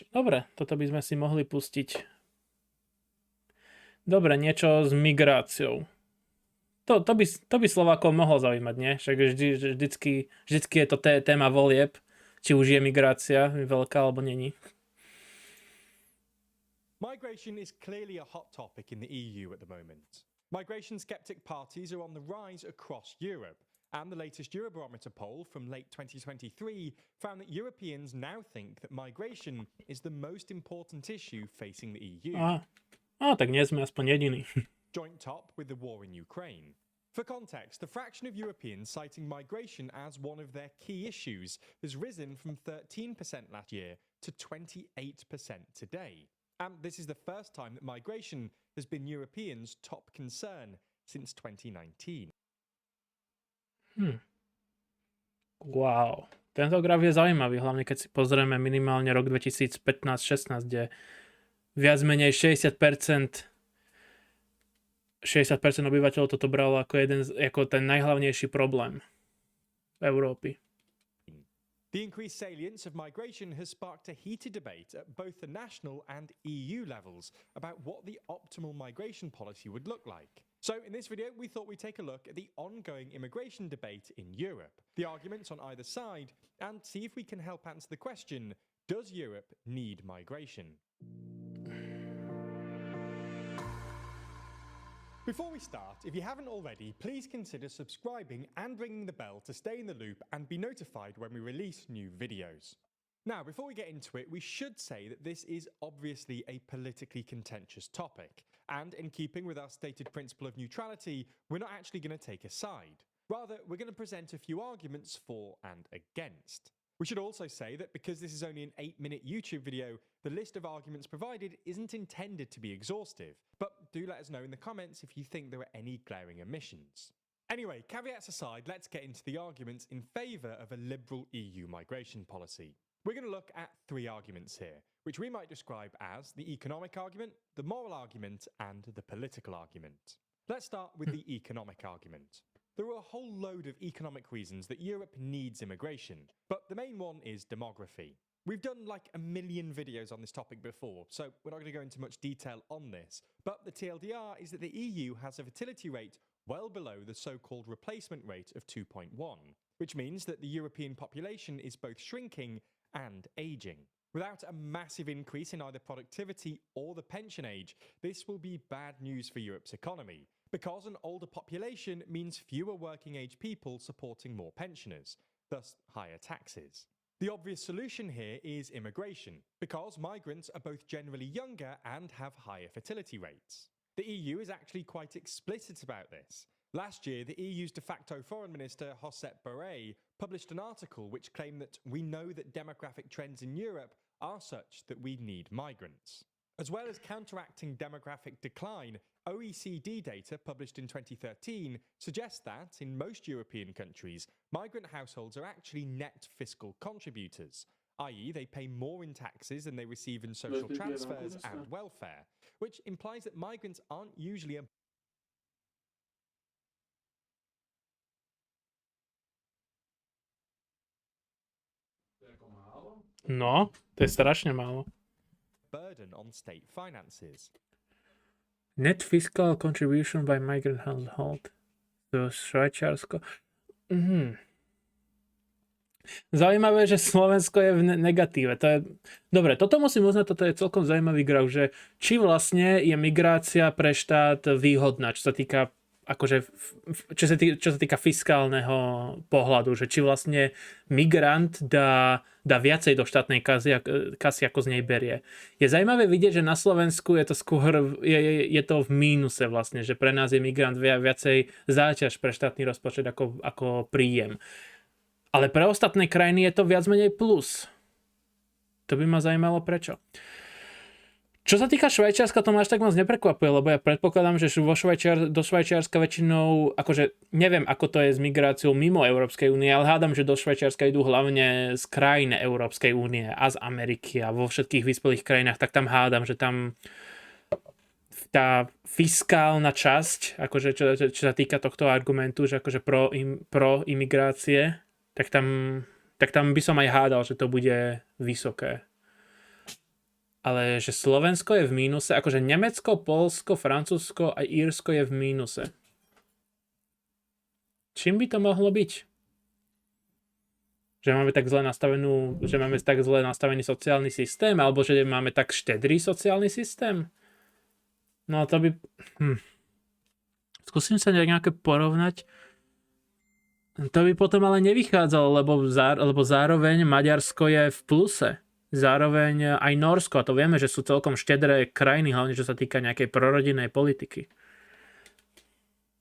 Dobre, toto by sme si mohli pustiť. Dobre, niečo s migráciou. To by Slovákov mohlo zaujímať, nie? Však vždycky je to téma volieb, či už je migrácia veľká, alebo není. Migration is clearly a hot topic in the EU at the moment. Migration skeptic parties are on the rise across Europe, and the latest Eurobarometer poll from late 2023 found that Europeans now think that migration is the most important issue facing the EU. Tak nie sme aspoň jediní. Joint top with the war in Ukraine. For context, the fraction of Europeans citing migration as one of their key issues has risen from 13% last year to 28% today. And this is the first time that migration has been Europeans' top concern since 2019. Wow. Tento graf je zaujímavý, hlavne keď si pozrieme minimálne rok 2015-16, kde viac menej 60% obyvateľov toto bralo ako ten najhlavnejší problém v Európy. The increased salience of migration has sparked a heated debate at both the national and EU levels about what the optimal migration policy would look like. So in this video, we thought we'd take a look at the ongoing immigration debate in Europe, the arguments on either side, and see if we can help answer the question, does Europe need migration? Before we start, if you haven't already, please consider subscribing and ringing the bell to stay in the loop and be notified when we release new videos. Now, before we get into it, we should say that this is obviously a politically contentious topic, and in keeping with our stated principle of neutrality, we're not actually going to take a side. Rather, we're going to present a few arguments for and against. We should also say that because this is only an 8-minute YouTube video, the list of arguments provided isn't intended to be exhaustive, but do let us know in the comments if you think there are any glaring omissions. Anyway, caveats aside, let's get into the arguments in favour of a liberal EU migration policy. We're going to look at 3 arguments here, which we might describe as the economic argument, the moral argument, and the political argument. Let's start with the economic argument. There are a whole load of economic reasons that Europe needs immigration, but the main one is demography. We've done like a million videos on this topic before, so we're not going to go into much detail on this, but the TLDR is that the EU has a fertility rate well below the so-called replacement rate of 2.1, which means that the European population is both shrinking and ageing. Without a massive increase in either productivity or the pension age, this will be bad news for Europe's economy, because an older population means fewer working-age people supporting more pensioners, thus higher taxes. The obvious solution here is immigration, because migrants are both generally younger and have higher fertility rates. The EU is actually quite explicit about this. Last year, the EU's de facto foreign minister, Josep Borrell, published an article which claimed that we know that demographic trends in Europe are such that we need migrants. As well as counteracting demographic decline, OECD data published in 2013 suggests that, in most European countries, migrant households are actually net fiscal contributors, i.e. they pay more in taxes than they receive in social transfers and welfare, which implies that migrants aren't usually a No, to je strašne málo. burden on state finances. Net fiscal contribution by migrant household. To Švajčiarsko. Zaujímavé, že Slovensko je v negatíve. To je... Dobre, toto musím uznať, toto je celkom zaujímavý graf, že či vlastne je migrácia pre štát výhodná, čo sa týka akože, čo sa týka fiskálneho pohľadu, že či vlastne migrant dá viacej do štátnej kasy, ako z nej berie. Je zaujímavé vidieť, že na Slovensku je to skôr je to v mínuse vlastne, že pre nás je migrant viacej záťaž pre štátny rozpočet ako príjem. Ale pre ostatné krajiny je to viac menej plus. To by ma zaujímalo prečo. Čo sa týka Švajčiarska, to ma až tak moc neprekvapuje, lebo ja predpokladám, že do Švajčiarska väčšinou, akože neviem, ako to je s migráciou mimo Európskej únie, ale hádam, že do Švajčiarska idú hlavne z krajín Európskej únie a z Ameriky a vo všetkých vyspelých krajinách, tak tam hádam, že tam tá fiskálna časť, akože čo sa týka tohto argumentu, že akože pro imigrácie, tak tam by som aj hádal, že to bude vysoké. Ale že Slovensko je v mínuse, akože Nemecko, Poľsko, Francúzsko a Írsko je v mínuse. Čím by to mohlo byť? Že máme tak zle nastavený sociálny systém, alebo že máme tak štedrý sociálny systém? No to by... Skúsim sa nejaké porovnať. To by potom ale nevychádzalo, lebo zároveň Maďarsko je v pluse. Zároveň aj Norsko, a to vieme, že sú celkom štedré krajiny, hlavne čo sa týka nejakej prorodinnej politiky.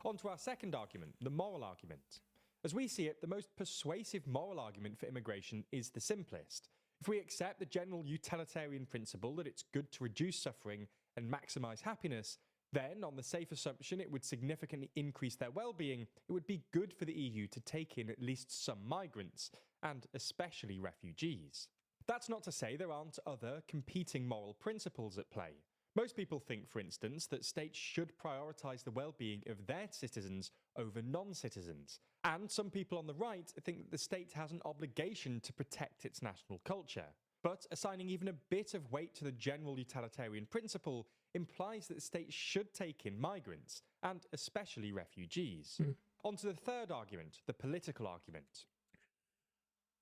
On to our second argument, the moral argument. As we see it, the most persuasive moral argument for immigration is the simplest. If we accept the general utilitarian principle that it's good to reduce suffering and maximize happiness, then, on the safe assumption it would significantly increase their well-being, it would be good for the EU to take in at least some migrants, and especially refugees. That's not to say there aren't other competing moral principles at play. Most people think, for instance, that states should prioritise the well-being of their citizens over non-citizens. And some people on the right think that the state has an obligation to protect its national culture. But assigning even a bit of weight to the general utilitarian principle implies that the state should take in migrants, and especially refugees. On to the third argument, the political argument.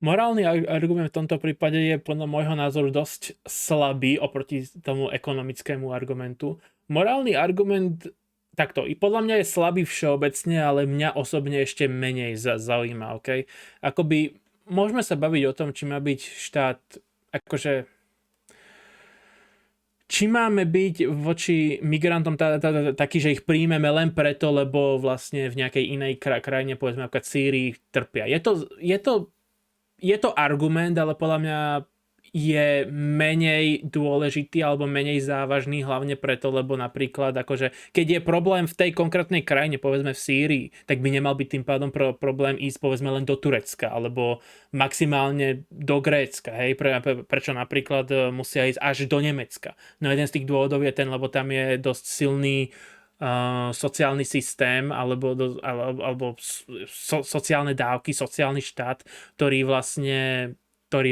Morálny argument v tomto prípade je podľa môjho názoru dosť slabý oproti tomu ekonomickému argumentu. Morálny argument, takto, i podľa mňa je slabý všeobecne, ale mňa osobne ešte menej zaujíma, ok? Akoby, môžeme sa baviť o tom, či má byť štát, akože, či máme byť voči migrantom taký, že ich príjmeme len preto, lebo vlastne v nejakej inej krajine, povedzme napríklad Sýrii, trpia. Je to argument, ale podľa mňa je menej dôležitý alebo menej závažný, hlavne preto, lebo napríklad akože, keď je problém v tej konkrétnej krajine, povedzme v Sýrii, tak by nemal byť tým pádom problém ísť povedzme len do Turecka alebo maximálne do Grécka, hej? Prečo napríklad musia ísť až do Nemecka? No jeden z tých dôvodov je ten, lebo tam je dosť silný sociálny systém alebo sociálne dávky, sociálny štát, ktorý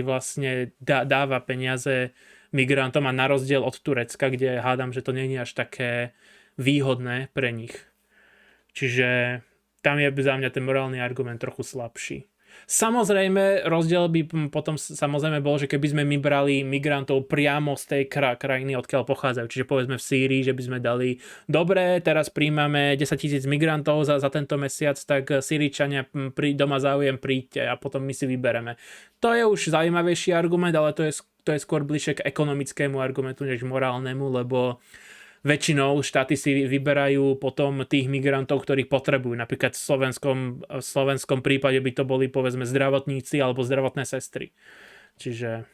vlastne dáva peniaze migrantom a na rozdiel od Turecka, kde hádam, že to nie je až také výhodné pre nich. Čiže tam je za mňa ten morálny argument trochu slabší. Samozrejme, rozdiel by potom samozrejme bol, že keby sme my brali migrantov priamo z tej krajiny, odkiaľ pochádzajú. Čiže povedzme v Sýrii, že by sme dali dobre, teraz príjmame 10 000 migrantov za tento mesiac, tak Sýričania doma záujem príďte a potom my si vybereme. To je už zaujímavejší argument, ale to je skôr bližšie k ekonomickému argumentu než morálnemu, lebo väčšinou štáty si vyberajú potom tých migrantov, ktorých potrebujú. Napríklad v slovenskom prípade by to boli povedzme zdravotníci alebo zdravotné sestry. Čiže...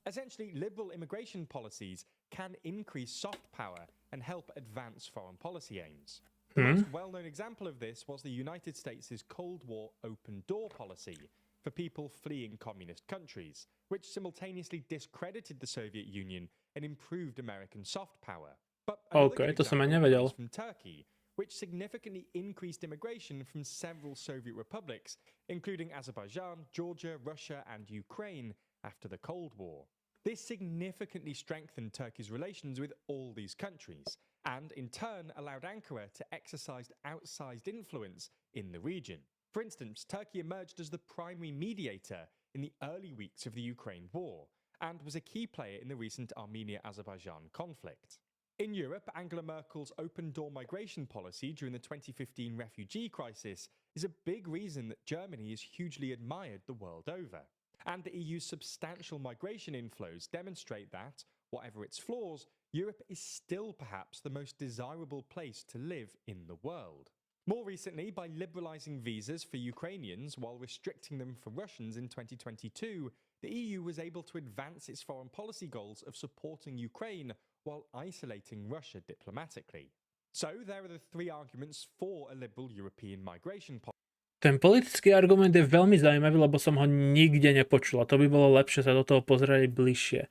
Essentially, liberal immigration policies can increase soft power and help advance foreign policy aims. The most well-known example of this was the United States' Cold War open door policy for people fleeing communist countries, which simultaneously discredited the Soviet Union and improved American soft power. But okay, to som aj nevedel. From Turkey, which significantly increased immigration from several Soviet republics, including Azerbaijan, Georgia, Russia, and Ukraine after the Cold War. This significantly strengthened Turkey's relations with all these countries, and in turn allowed Ankara to exercise outsized influence in the region. For instance, Turkey emerged as the primary mediator in the early weeks of the Ukraine war, and was a key player in the recent Armenia-Azerbaijan conflict. In Europe, Angela Merkel's open-door migration policy during the 2015 refugee crisis is a big reason that Germany is hugely admired the world over. And the EU's substantial migration inflows demonstrate that, whatever its flaws, Europe is still perhaps the most desirable place to live in the world. More recently, by liberalising visas for Ukrainians while restricting them for Russians in 2022, the EU was able to advance its foreign policy goals of supporting Ukraine while isolating Russia diplomatically. So there are the three arguments for a liberal European migration policy. Ten politický argument je veľmi zaujímavý, lebo som ho nikde nepočul a to by bolo lepšie sa do toho pozrieť bližšie.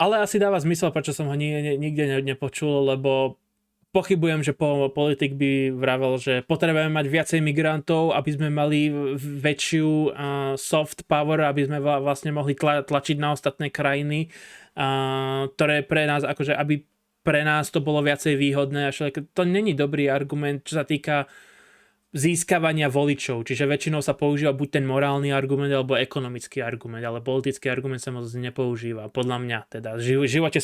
Ale asi dáva zmysel, prečo som ho nikde nepočul, lebo pochybujem, že politik by vravel, že potrebujeme mať viacej migrantov, aby sme mali väčšiu soft power, aby sme vlastne mohli tlačiť na ostatné krajiny, ktoré pre nás, akože aby pre nás to bolo viacej výhodné. To není dobrý argument, čo sa týka získavania voličov. Čiže väčšinou sa používa buď ten morálny argument, alebo ekonomický argument, ale politický argument sa moc nepoužíva. Podľa mňa teda. V živote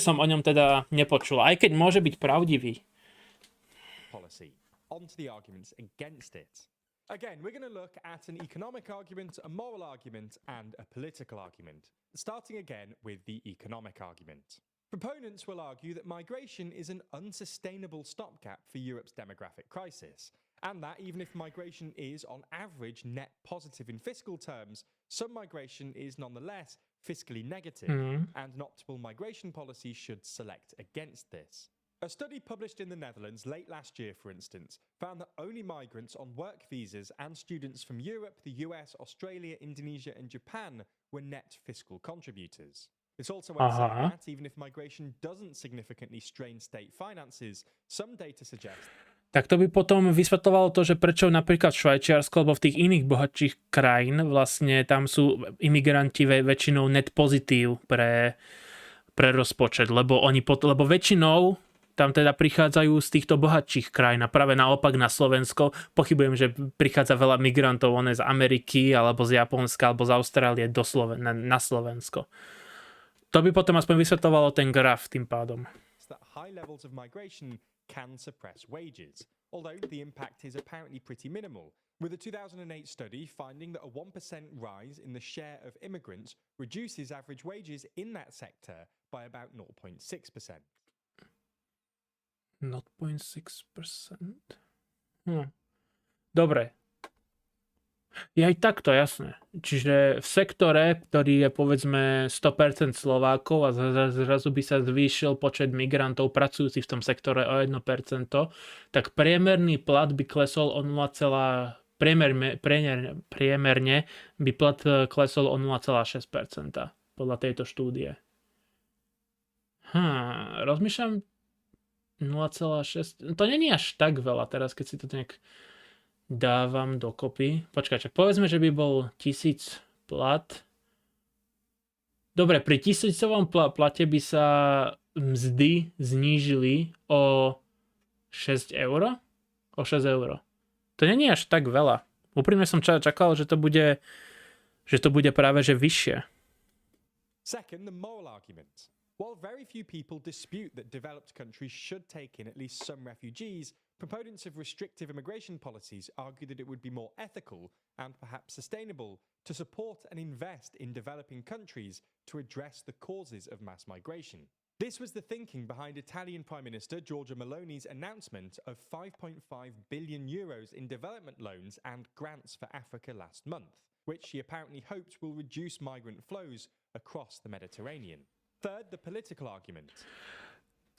som o ňom teda nepočul. Aj keď môže byť pravdivý. Policy. On to the arguments against it. Again, we're going to look at an economic argument, a moral argument, and a political argument. Starting again with the economic argument. Proponents will argue that migration is an unsustainable stopgap for Europe's demographic crisis, and that even if migration is on average net positive in fiscal terms, some migration is nonetheless fiscally negative, and an optimal migration policy should select against this. A study published in the Netherlands late last year, for instance, found that only migrants on work visas and students from Europe, the US, Australia, Indonesia, and Japan were net fiscal contributors. It's also worth saying that even if migration doesn't significantly strain state finances, some data suggest. Tak to by potom vysvetľovalo to, že prečo napríklad v Švajčiarsku alebo v tých iných bohatších krajín vlastne tam sú imigranti väčšinou net pozitív pre rozpočet, lebo väčšinou tam teda prichádzajú z týchto bohatších krajín a práve naopak na Slovensko pochybujem, že prichádza veľa migrantov z Ameriky alebo z Japonska alebo z Austrálie na Slovensko. To by potom aspoň vysvetľovalo ten graf tým pádom. High levels of migration can suppress wages, although the impact is apparently pretty minimal, with a 2008 study finding that a 1% rise in the share of immigrants reduces average wages in that sector by about 0.6%. 0.6%? Dobre. Je aj takto, jasné. Čiže v sektore, ktorý je povedzme 100% Slovákov a zrazu by sa zvýšil počet migrantov pracujúcich v tom sektore o 1%, tak priemerný plat by klesol o 0, priemerne by plat klesol o 0,6% podľa tejto štúdie. Rozmýšľam 0,6. To není až tak veľa teraz, keď si to nejak dávam dokopy. Počkaj, povedzme, že by bol 1000 plat. Dobre, pri 1000-ovom plate by sa mzdy znížili o 6 eur? O 6 eur. To není až tak veľa. Úprimne som čakal, že to bude práve že vyššie. Second, the moral argument. While very few people dispute that developed countries should take in at least some refugees, proponents of restrictive immigration policies argue that it would be more ethical and perhaps sustainable to support and invest in developing countries to address the causes of mass migration. This was the thinking behind Italian Prime Minister Giorgia Meloni's announcement of 5.5 billion euros in development loans and grants for Africa last month, which she apparently hopes will reduce migrant flows across the Mediterranean. Third, the political argument.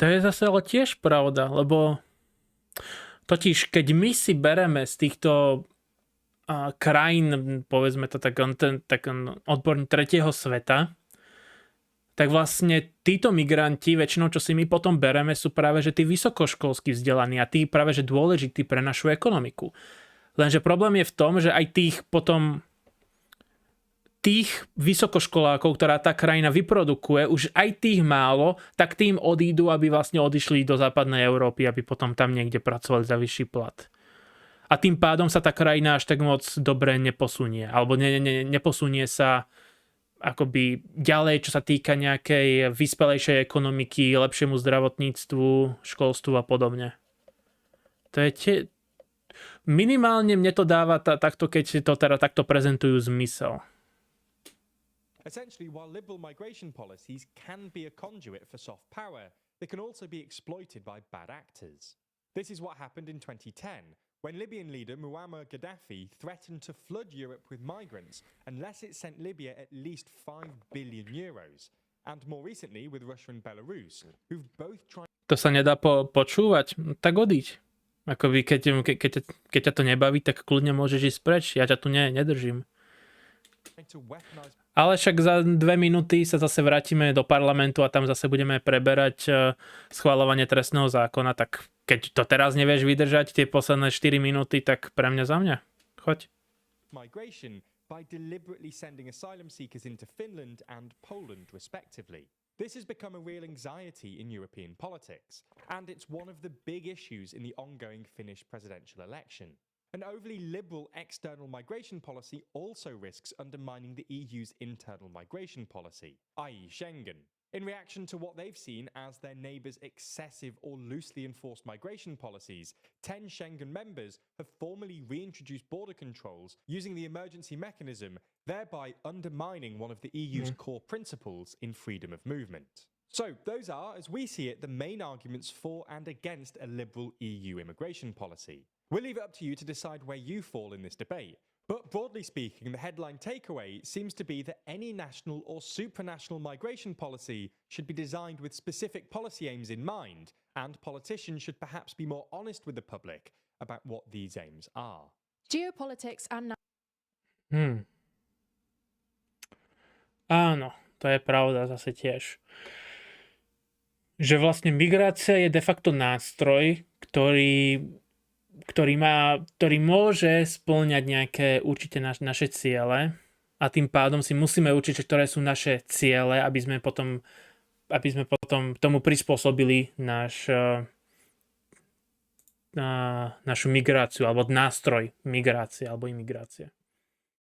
To je zase ale tiež pravda, lebo totiž keď my si bereme z týchto krajín, povedzme to tak odborne tretieho sveta, tak vlastne títo migranti, väčšinou čo si my potom bereme, sú práve že tí vysokoškolsky vzdelaní a tí práve že dôležití pre našu ekonomiku. Lenže problém je v tom, že aj tých vysokoškolákov, ktorá tá krajina vyprodukuje, už aj tých málo, tak tým odídu, aby vlastne odišli do západnej Európy, aby potom tam niekde pracovali za vyšší plat. A tým pádom sa tá krajina až tak moc dobre neposunie. Alebo neposunie sa akoby ďalej, čo sa týka nejakej vyspelejšej ekonomiky, lepšiemu zdravotníctvu, školstvu a podobne. To je minimálne mne to dáva takto, keď si to teda takto prezentujú zmysel. Essentially, while liberal migration policies can be a conduit for soft power, they can also be exploited by bad actors. This is what happened in 2010, when Libyan leader Muammar Gaddafi threatened to flood Europe with migrants unless it sent Libya at least 5 billion euros. And more recently with Russia and Belarus, who've both tried... To sa nedá počúvať? Tak odíď. Akoby keď ťa to nebaví, tak kľudne môžeš ísť preč. Ja ťa tu nedržím. to weaponize Ale však za 2 minúty sa zase vrátime do parlamentu a tam zase budeme preberať schvaľovanie trestného zákona, tak keď to teraz nevieš vydržať tie posledné 4 minúty, tak pre mňa za mňa. Choď. migration by deliberately sending asylum seekers into Finland and Poland, respectively. This has become a real anxiety in European politics, and it's one of the big issues in the ongoing Finnish presidential election. An overly liberal external migration policy also risks undermining the EU's internal migration policy, i.e. Schengen. In reaction to what they've seen as their neighbours' excessive or loosely enforced migration policies, 10 Schengen members have formally reintroduced border controls using the emergency mechanism, thereby undermining one of the EU's core principles in freedom of movement. So, those are, as we see it, the main arguments for and against a liberal EU immigration policy. We'll leave it up to you to decide where you fall in this debate. But broadly speaking, the headline takeaway seems to be that any national or supranational migration policy should be designed with specific policy aims in mind, and politicians should perhaps be more honest with the public about what these aims are. Geopolitics and Áno, to je pravda zase tiež. Že vlastne migrácia je de facto nástroj, ktorý môže spĺňať nejaké určite naše ciele a tým pádom si musíme určiť, ktoré sú naše ciele, aby sme potom tomu prispôsobili našu migráciu alebo nástroj migrácie alebo imigrácie.